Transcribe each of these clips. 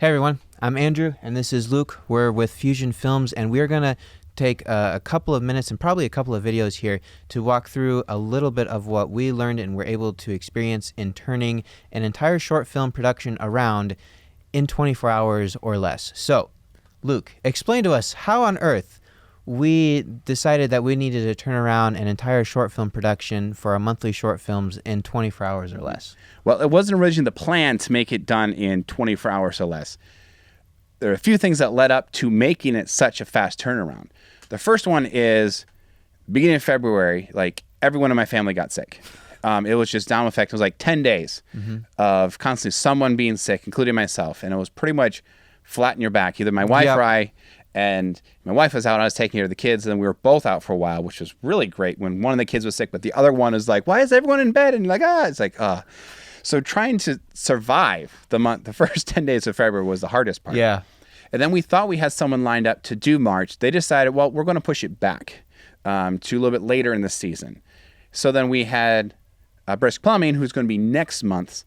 Hey everyone, I'm Andrew, and this is Luke. We're with FuZion Films, and we're going to take a couple of minutes and probably a couple of videos here to walk through a little bit of what we learned and were able to experience in turning an entire short film production around in 24 hours or less. So, Luke, explain to us how on earth we decided that we needed to turn around an entire short film production for our monthly short films in 24 hours or less. Well, it wasn't originally the plan to make it done in 24 hours or less. There are a few things that led up to making it such a fast turnaround. The first one is beginning of February, like everyone in my family got sick. It was just down effect. It was like 10 days of constantly someone being sick, including myself. And it was pretty much flat in your back, either my wife or I. And my wife was out, I was taking care of the kids, and then we were both out for a while, which was really great when one of the kids was sick, but the other one is like, why is everyone in bed? And you're like, it's like, So trying to survive the first 10 days of February was the hardest part. Yeah. And then we thought we had someone lined up to do March. They decided, well, we're going to push it back to a little bit later in the season. So then we had Brisk Plumbing, who's going to be next month.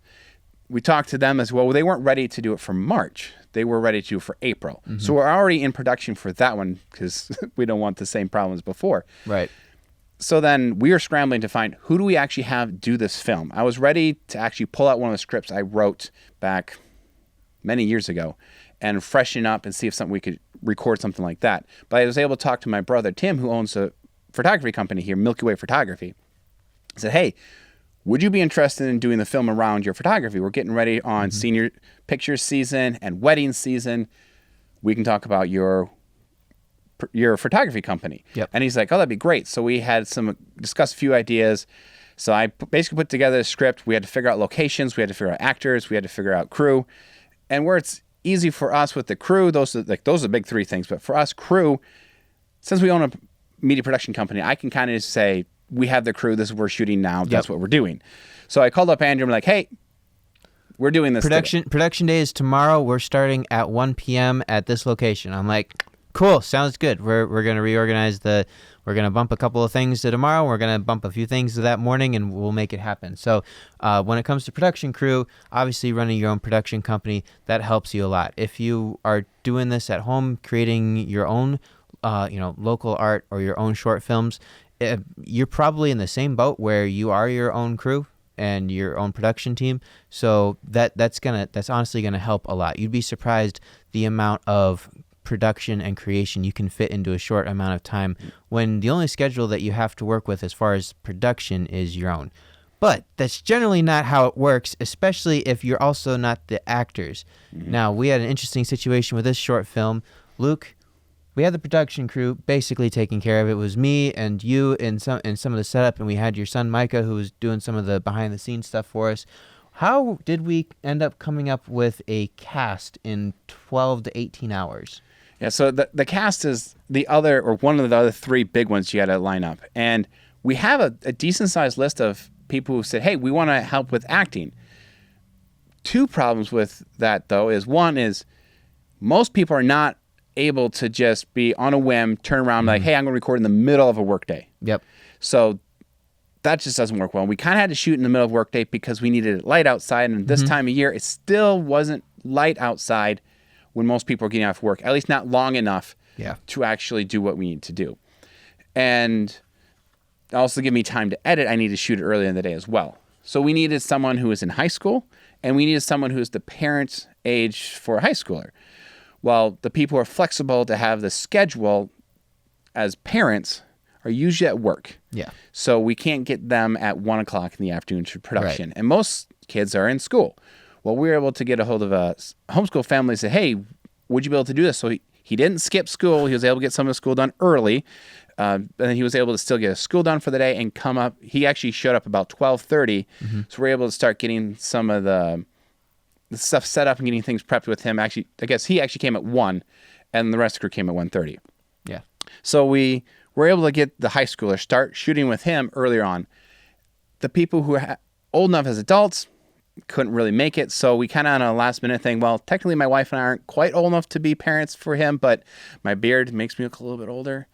We talked to them as well. They weren't ready to do it for March. They were ready to do it for April. So we're already in production for that one because we don't want the same problems before. Right. So then we were scrambling to find who do we actually have do this film. I was ready to actually pull out one of the scripts I wrote back many years ago and freshen up and see if we could record something like that. But I was able to talk to my brother, Tim, who owns a photography company here, Milky Way Photography. I said, hey, would you be interested in doing the film around your photography? We're getting ready on senior picture season and wedding season. We can talk about your photography company. Yep. And he's like, oh, that'd be great. So we had discussed a few ideas. So I basically put together a script. We had to figure out locations. We had to figure out actors. We had to figure out crew. And where it's easy for us with the crew, those are the big three things. But for us, crew, since we own a media production company, I can kind of say, we have the crew. This is what we're shooting now. That's what we're doing. So I called up Andrew. I'm like, hey, we're doing this Production day is tomorrow. We're starting at 1 p.m. at this location. I'm like, cool. Sounds good. We're going to reorganize we're going to bump a couple of things to tomorrow. We're going to bump a few things to that morning, and we'll make it happen. So when it comes to production crew, obviously running your own production company, that helps you a lot. If you are doing this at home, creating your own local art or your own short films, you're probably in the same boat where you are your own crew and your own production team. So that's honestly gonna help a lot. You'd be surprised the amount of production and creation you can fit into a short amount of time when the only schedule that you have to work with as far as production is your own. But that's generally not how it works, especially if you're also not the actors. Now, we had an interesting situation with this short film. Luke, we had the production crew basically taking care of it. It was me and you in some of the setup, and we had your son Micah who was doing some of the behind the scenes stuff for us. How did we end up coming up with a cast in 12 to 18 hours? Yeah, so the cast is one of the other three big ones you got to line up. And we have a decent sized list of people who said, hey, we want to help with acting. Two problems with that, though, is one is most people are not able to just be on a whim, turn around like, hey, I'm going to record in the middle of a workday. Yep. So that just doesn't work well. We kind of had to shoot in the middle of workday because we needed it light outside. And this time of year, it still wasn't light outside when most people are getting off work, at least not long enough to actually do what we need to do. And also give me time to edit. I need to shoot it earlier in the day as well. So we needed someone who was in high school, and we needed someone who's the parent's age for a high schooler. Well, the people who are flexible to have the schedule as parents are usually at work. Yeah. So we can't get them at 1 o'clock in the afternoon to production. Right. And most kids are in school. Well, we were able to get a hold of a homeschool family and say, hey, would you be able to do this? So he didn't skip school. He was able to get some of the school done early. And then he was able to still get his school done for the day and come up. He actually showed up about 12:30. So we're able to start getting some of the stuff set up and getting things prepped with him. Actually, I guess he actually came at 1, and the rest of the crew came at 1:30. Yeah. So we were able to get the high schooler start shooting with him earlier on. The people who are old enough as adults couldn't really make it, so we kind of on a last minute thing. Well, technically my wife and I aren't quite old enough to be parents for him, but my beard makes me look a little bit older,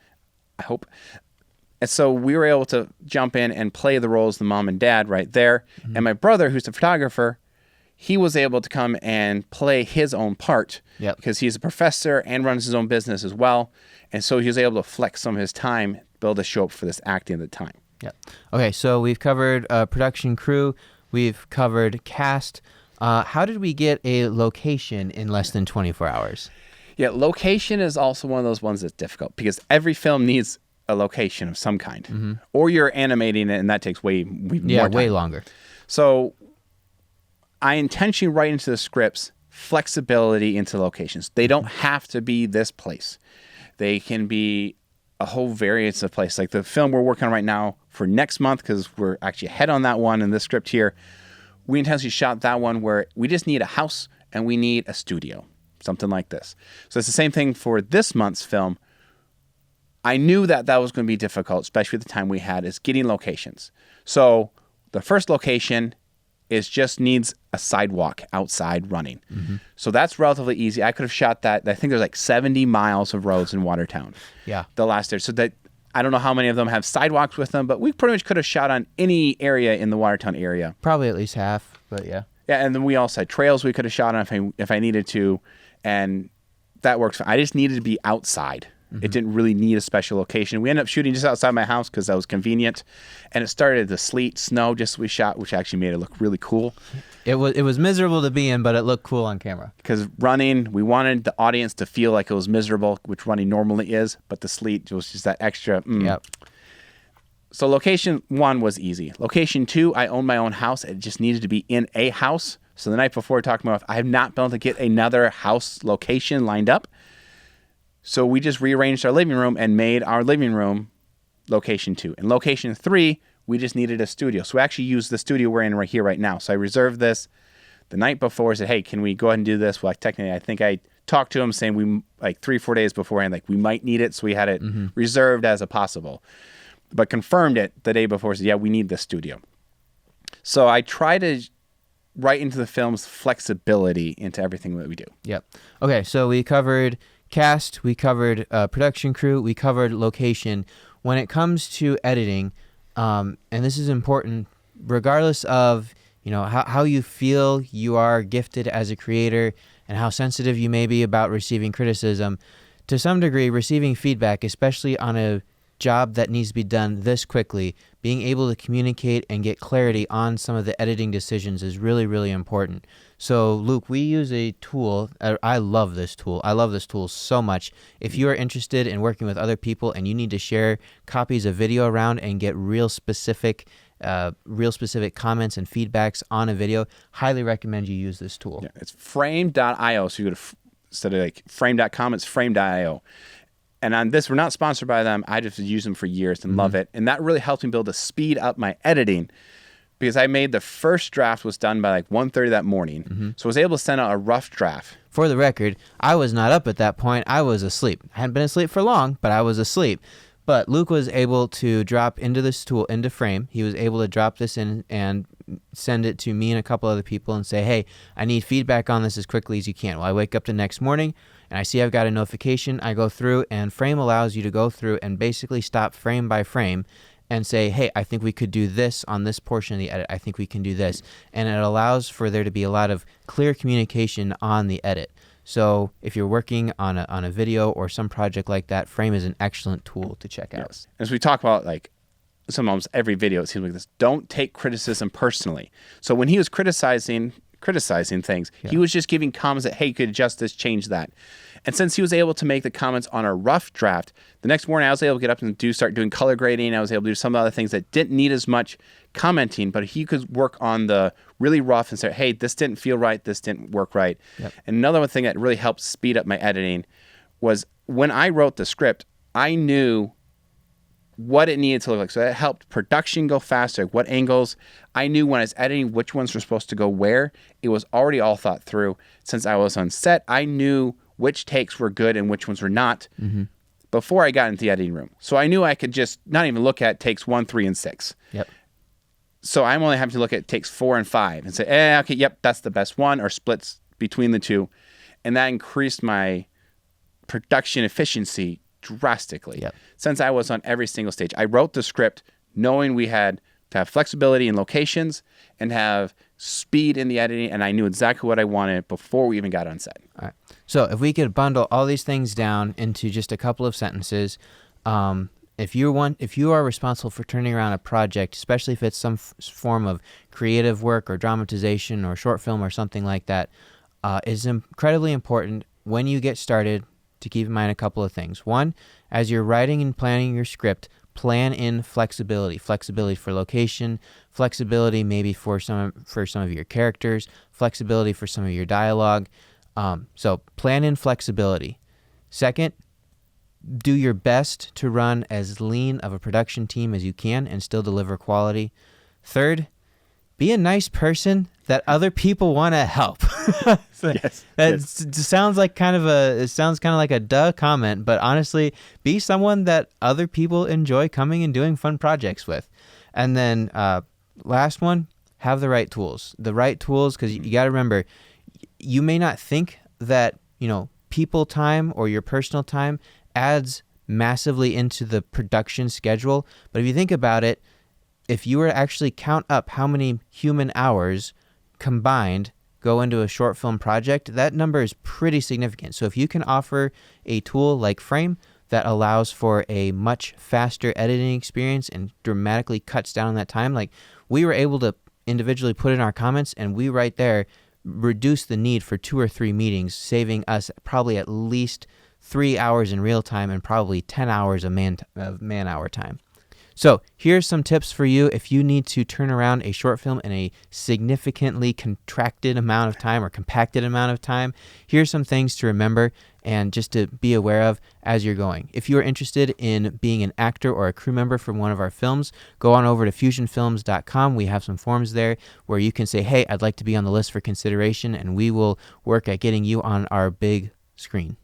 I hope. And so we were able to jump in and play the roles of the mom and dad right there. And my brother, who's the photographer, he was able to come and play his own part because he's a professor and runs his own business as well. And so he was able to flex some of his time, build a show up for this acting at the time. Yep. Okay, so we've covered production crew. We've covered cast. How did we get a location in less than 24 hours? Yeah, location is also one of those ones that's difficult because every film needs a location of some kind. Or you're animating it, and that takes way more time. Way longer. So I intentionally write into the scripts flexibility into locations. They don't have to be this place. They can be a whole variance of place. Like the film we're working on right now for next month, because we're actually ahead on that one in this script here, we intentionally shot that one where we just need a house and we need a studio, something like this. So it's the same thing for this month's film. I knew that was going to be difficult, especially at the time we had, is getting locations. So the first location is just needs a sidewalk outside running. So that's relatively easy. I could have shot that. I think there's like 70 miles of roads in Watertown. Yeah. The last there. So that I don't know how many of them have sidewalks with them, but we pretty much could have shot on any area in the Watertown area. Probably at least half, but yeah. Yeah, and then we also had trails we could have shot on if I needed to, and that works. I just needed to be outside. It didn't really need a special location. We ended up shooting just outside my house because that was convenient, and it started to sleet, snow just as we shot, which actually made it look really cool. It was miserable to be in, but it looked cool on camera. Because running, we wanted the audience to feel like it was miserable, which running normally is, but the sleet was just that extra. Yep. So location 1 was easy. Location 2, I owned my own house. It just needed to be in a house. So the night before, talking about, I have not been able to get another house location lined up. So we just rearranged our living room and made our living room location 2. And location 3, we just needed a studio. So we actually used the studio we're in right here, right now. So I reserved this the night before. I said, hey, can we go ahead and do this? Well, technically, I think I talked to him saying we, like 3-4 days beforehand, like we might need it. So we had it reserved as a possible. But confirmed it the day before. Said, yeah, we need this studio. So I try to write into the film's flexibility into everything that we do. Yep. Okay, so we covered cast, we covered production crew, we covered location. When it comes to editing, and this is important, regardless of how you feel you are gifted as a creator and how sensitive you may be about receiving criticism, to some degree, receiving feedback, especially on a job that needs to be done this quickly, being able to communicate and get clarity on some of the editing decisions is really, really important. So, Luke, we use a tool. I love this tool. I love this tool so much. If you are interested in working with other people and you need to share copies of video around and get real specific comments and feedbacks on a video, highly recommend you use this tool. Yeah, it's frame.io. So you go to, instead of like frame.com, it's frame.io. And on this, we're not sponsored by them. I just use them for years and love it. And that really helped me be able to speed up my editing because I made the first draft was done by like 1:30 that morning. So I was able to send out a rough draft. For the record, I was not up at that point. I was asleep. I hadn't been asleep for long, but I was asleep. But Luke was able to drop into this tool, into Frame. He was able to drop this in and send it to me and a couple other people and say, hey, I need feedback on this as quickly as you can. Well, I wake up the next morning and I see I've got a notification. I go through, and Frame allows you to go through and basically stop frame by frame and say, hey, I think we could do this on this portion of the edit. I think we can do this. And it allows for there to be a lot of clear communication on the edit. So if you're working on a video or some project like that, Frame is an excellent tool to check out. Yes. As we talk about, like, almost every video, it seems like this, don't take criticism personally. So when he was criticizing things, he was just giving comments that, hey, you could adjust this, change that. And since he was able to make the comments on a rough draft, the next morning I was able to get up and start doing color grading. I was able to do some other things that didn't need as much commenting, but he could work on the really rough and say, hey, this didn't feel right, this didn't work right. Yep. And another thing that really helped speed up my editing was when I wrote the script, I knew what it needed to look like. So that helped production go faster. What angles. I knew when I was editing which ones were supposed to go where. It was already all thought through. Since I was on set, I knew which takes were good and which ones were not before I got into the editing room. So I knew I could just not even look at takes 1, 3, and 6. Yep. So I'm only having to look at takes 4 and 5 and say, okay, yep, that's the best one, or splits between the two. And that increased my production efficiency drastically. Yep. Since I was on every single stage, I wrote the script knowing we had to have flexibility in locations and have speed in the editing, and I knew exactly what I wanted before we even got on set. All right. So if we could bundle all these things down into just a couple of sentences, if you are responsible for turning around a project, especially if it's some form of creative work or dramatization or short film or something like that, it's incredibly important when you get started to keep in mind a couple of things. One, as you're writing and planning your script, plan in flexibility for location, flexibility maybe for some of your characters, flexibility for some of your dialogue. So plan in flexibility. Second, do your best to run as lean of a production team as you can and still deliver quality. Third, be a nice person that other people want to help. Yes. Sounds kind of like a duh comment, but honestly, be someone that other people enjoy coming and doing fun projects with. And then last one, have the right tools. The right tools, because you got to remember, you may not think that, people time or your personal time adds massively into the production schedule. But if you think about it, if you were to actually count up how many human hours combined go into a short film project, that number is pretty significant. So if you can offer a tool like Frame that allows for a much faster editing experience and dramatically cuts down on that time, like we were able to individually put in our comments, and we right there reduce the need for 2 or 3 meetings, saving us probably at least 3 hours in real time and probably 10 hours of man-hour time. So here's some tips for you if you need to turn around a short film in a significantly contracted amount of time or compacted amount of time. Here's some things to remember and just to be aware of as you're going. If you are interested in being an actor or a crew member from one of our films, go on over to FuZionFilms.com. We have some forms there where you can say, hey, I'd like to be on the list for consideration, and we will work at getting you on our big screen.